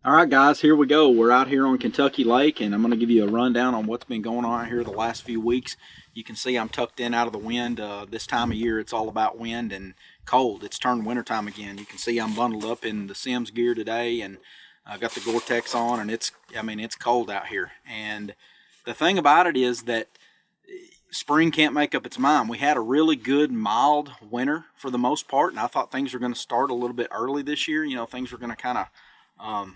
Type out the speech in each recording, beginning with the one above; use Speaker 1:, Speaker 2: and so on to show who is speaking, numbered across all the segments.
Speaker 1: All right, guys, here we go. We're out here on Kentucky Lake, and I'm going to give you a rundown on what's been going on here the last few weeks. You can see I'm tucked in out of the wind. This time of year, it's all about wind and cold. It's turned wintertime again. You can see I'm bundled up in the Simms gear today, and I got the Gore-Tex on, and it's cold out here. And the thing about it is that spring can't make up its mind. We had a really good, mild winter for the most part, and I thought things were going to start a little bit early this year. You know, things were going to kind of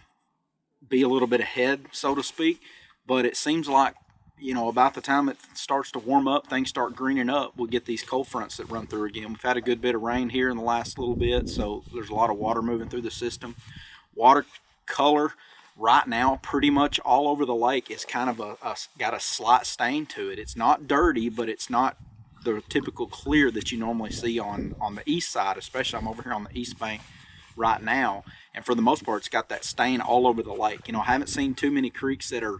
Speaker 1: be a little bit ahead, so to speak. But it seems like, you know, about the time it starts to warm up, things start greening up, we'll get these cold fronts that run through again. We've had a good bit of rain here in the last little bit, so there's a lot of water moving through the system. Water color right now pretty much all over the lake is kind of got a slight stain to it. It's not dirty, but it's not the typical clear that you normally see on the east side. Especially I'm over here on the east bank right now, and for the most part it's got that stain all over the lake. You know, I haven't seen too many creeks that are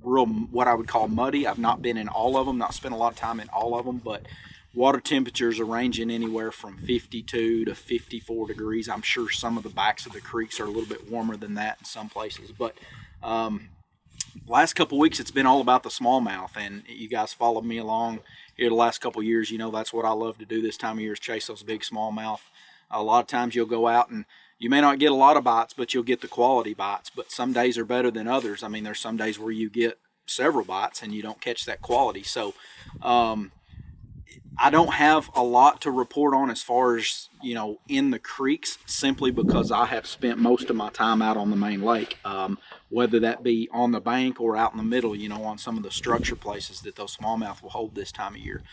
Speaker 1: real what I would call muddy. I've not been in all of them, not spent a lot of time in all of them, but water temperatures are ranging anywhere from 52 to 54 degrees. I'm sure some of the backs of the creeks are a little bit warmer than that in some places, but last couple weeks it's been all about the smallmouth, and you guys followed me along here the last couple years. You know, that's what I love to do this time of year, is chase those big smallmouth. A lot of times you'll go out and you may not get a lot of bites, but you'll get the quality bites. But some days are better than others. I mean, there's some days where you get several bites and you don't catch that quality. So I don't have a lot to report on as far as, you know, in the creeks, simply because I have spent most of my time out on the main lake, whether that be on the bank or out in the middle, you know, on some of the structure places that those smallmouth will hold this time of year.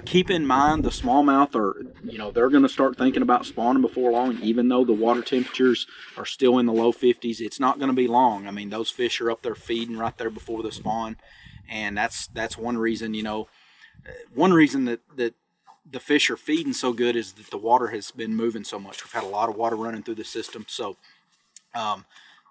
Speaker 1: Keep in mind, the smallmouth are, you know, they're going to start thinking about spawning before long. Even though the water temperatures are still in the low 50s, it's not going to be long. I mean, those fish are up there feeding right there before the spawn, and that's one reason, you know, one reason that the fish are feeding so good is that the water has been moving so much. We've had a lot of water running through the system, so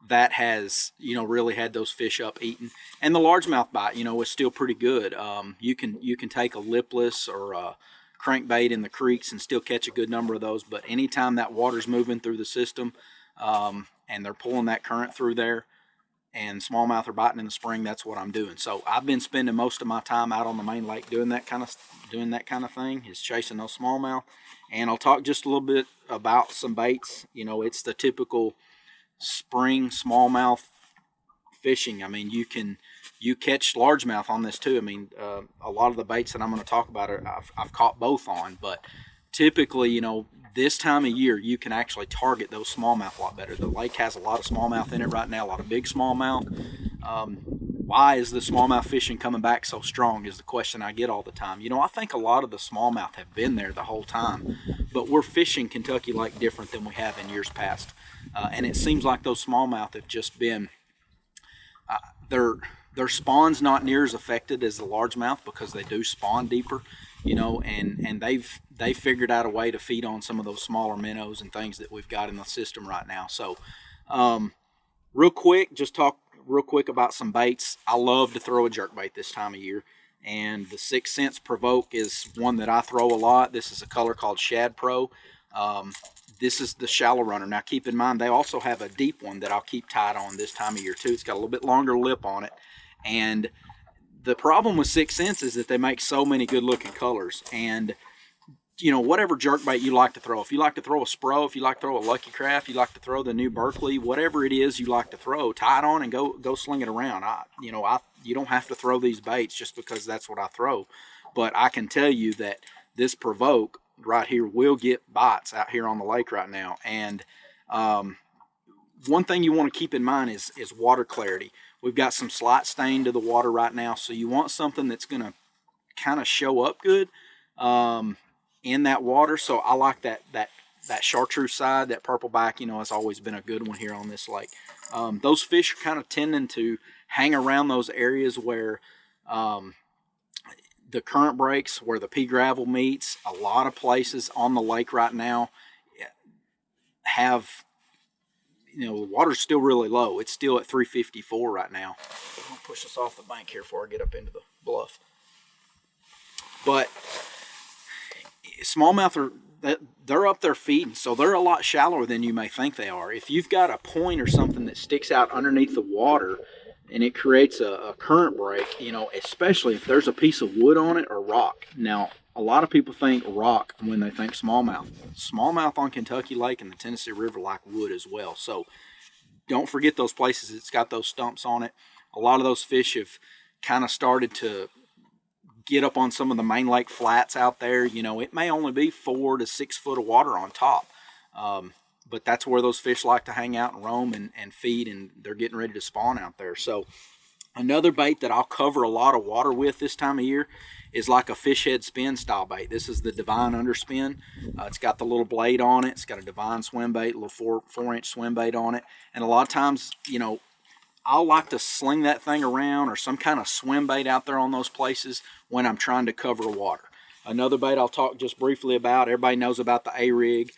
Speaker 1: that has, you know, really had those fish up eating. And the largemouth bite, you know, is still pretty good. You can take a lipless or a crankbait in the creeks and still catch a good number of those. But anytime that water's moving through the system and they're pulling that current through there, and smallmouth are biting in the spring, that's what I'm doing. So I've been spending most of my time out on the main lake doing that kind of thing, is chasing those smallmouth. And I'll talk just a little bit about some baits. You know, it's the typical spring smallmouth fishing. I mean, you catch largemouth on this too. I mean, a lot of the baits that I'm going to talk about I've caught both on, but typically, you know, this time of year you can actually target those smallmouth a lot better. The lake has a lot of smallmouth in it right now, a lot of big smallmouth. Why is the smallmouth fishing coming back so strong is the question I get all the time. You know, I think a lot of the smallmouth have been there the whole time, but we're fishing Kentucky Lake different than we have in years past. And it seems like those smallmouth have just been, their spawn's not near as affected as the largemouth, because they do spawn deeper, you know, and they figured out a way to feed on some of those smaller minnows and things that we've got in the system right now. So real quick, just talk real quick about some baits. I love to throw a jerkbait this time of year, and the 6 Cents Provoke is one that I throw a lot. This is a color called Shad Pro. This is the shallow runner. Now keep in mind, they also have a deep one that I'll keep tied on this time of year too. It's got a little bit longer lip on it, and the problem with 6 Cents is that they make so many good looking colors. And you know, whatever jerkbait you like to throw, if you like to throw a Spro, if you like to throw a Lucky Craft, you like to throw the new Berkley, whatever it is you like to throw, tie it on and go sling it around. You don't have to throw these baits just because that's what I throw, but I can tell you that this Provoke right here will get bites out here on the lake right now. And one thing you want to keep in mind is water clarity. We've got some slight stain to the water right now, so you want something that's going to kind of show up good in that water. So I like that chartreuse side, that purple back, you know, has always been a good one here on this lake. Those fish are kind of tending to hang around those areas where the current breaks, where the pea gravel meets. A lot of places on the lake right now have, you know, the water's still really low. It's still at 354 right now. I'm gonna push this off the bank here before I get up into the bluff. But smallmouth they're up there feeding, so they're a lot shallower than you may think they are. If you've got a point or something that sticks out underneath the water and it creates a current break, you know, especially if there's a piece of wood on it or rock. Now, a lot of people think rock when they think smallmouth. Smallmouth on Kentucky Lake and the Tennessee River like wood as well. So don't forget those places that's got those stumps on it. A lot of those fish have kind of started to get up on some of the main lake flats out there. You know, it may only be 4 to 6 foot of water on top. But that's where those fish like to hang out and roam and feed, and they're getting ready to spawn out there. So another bait that I'll cover a lot of water with this time of year is like a fish head spin style bait. This is the Divine Underspin. It's got the little blade on it. It's got a Divine swim bait, a little 4-inch swim bait on it. And a lot of times, you know, I'll like to sling that thing around or some kind of swim bait out there on those places when I'm trying to cover water. Another bait I'll talk just briefly about, everybody knows about the A-Rig.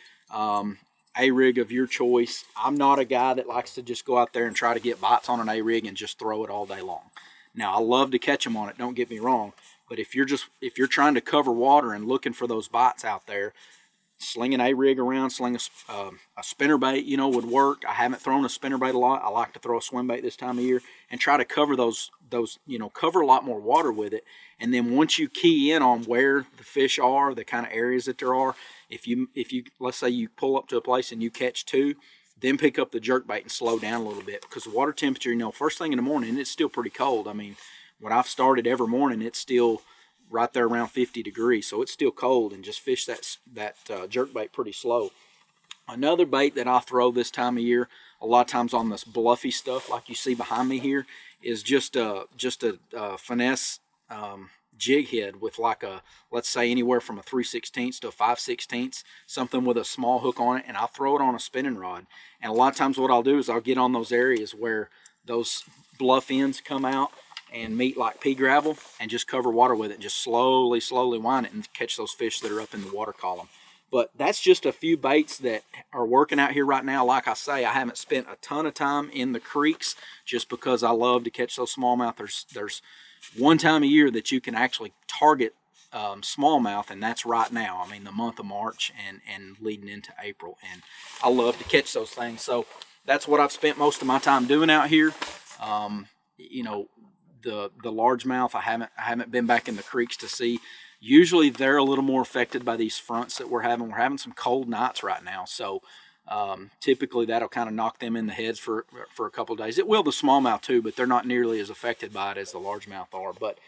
Speaker 1: A-Rig of your choice. I'm not a guy that likes to just go out there and try to get bites on an A-Rig and just throw it all day long. Now, I love to catch them on it, don't get me wrong, but if you're trying to cover water and looking for those bites out there, sling an A-Rig around, sling a spinnerbait, you know, would work. I haven't thrown a spinnerbait a lot. I like to throw a swim bait this time of year and try to cover those, you know, cover a lot more water with it. And then once you key in on where the fish are, the kind of areas that there are, if you let's say you pull up to a place and you catch 2, then pick up the jerkbait and slow down a little bit, because the water temperature, you know, first thing in the morning, it's still pretty cold. I mean, when I've started every morning, it's still right there around 50 degrees, so it's still cold, and just fish that jerkbait pretty slow. Another bait that I throw this time of year, a lot of times on this bluffy stuff like you see behind me here, is just a finesse jig head with like a, let's say anywhere from a 3/16 to a 5/16, something with a small hook on it, and I'll throw it on a spinning rod. And a lot of times what I'll do is I'll get on those areas where those bluff ends come out and meet like pea gravel, and just cover water with it and just slowly wind it and catch those fish that are up in the water column. But that's just a few baits that are working out here right now. Like I say, I haven't spent a ton of time in the creeks just because I love to catch those smallmouth. There's one time a year that you can actually target smallmouth, and that's right now. I mean, the month of March and leading into April, and I love to catch those things. So that's what I've spent most of my time doing out here. You know, the largemouth, I haven't been back in the creeks to see. Usually they're a little more affected by these fronts that we're having. We're having some cold nights right now, so typically that'll kind of knock them in the heads for a couple of days. It will the smallmouth too, but they're not nearly as affected by it as the largemouth are. But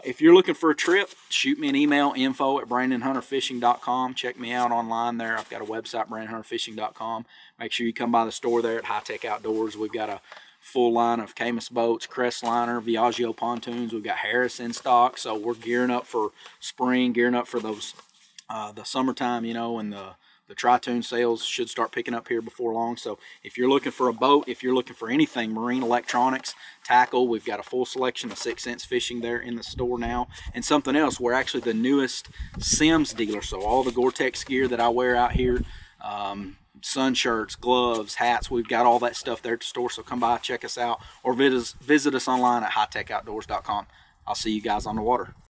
Speaker 1: if you're looking for a trip, shoot me an email, info@brandonhunterfishing.com. Check me out online there. I've got a website, brandonhunterfishing.com. Make sure you come by the store there at High Tech Outdoors. We've got a full line of Camus boats, Crestliner, Viaggio pontoons. We've got Harris in stock, so we're gearing up for spring, gearing up for those the summertime, you know, and the Tri-Toon sales should start picking up here before long. So if you're looking for a boat, if you're looking for anything marine electronics, tackle, we've got a full selection of 6 Sense Fishing there in the store now. And something else, we're actually the newest Simms dealer, so all the Gore-Tex gear that I wear out here, sun shirts, gloves, hats, we've got all that stuff there at the store. So come by, check us out, or visit us online at hightechoutdoors.com. I'll see you guys on the water.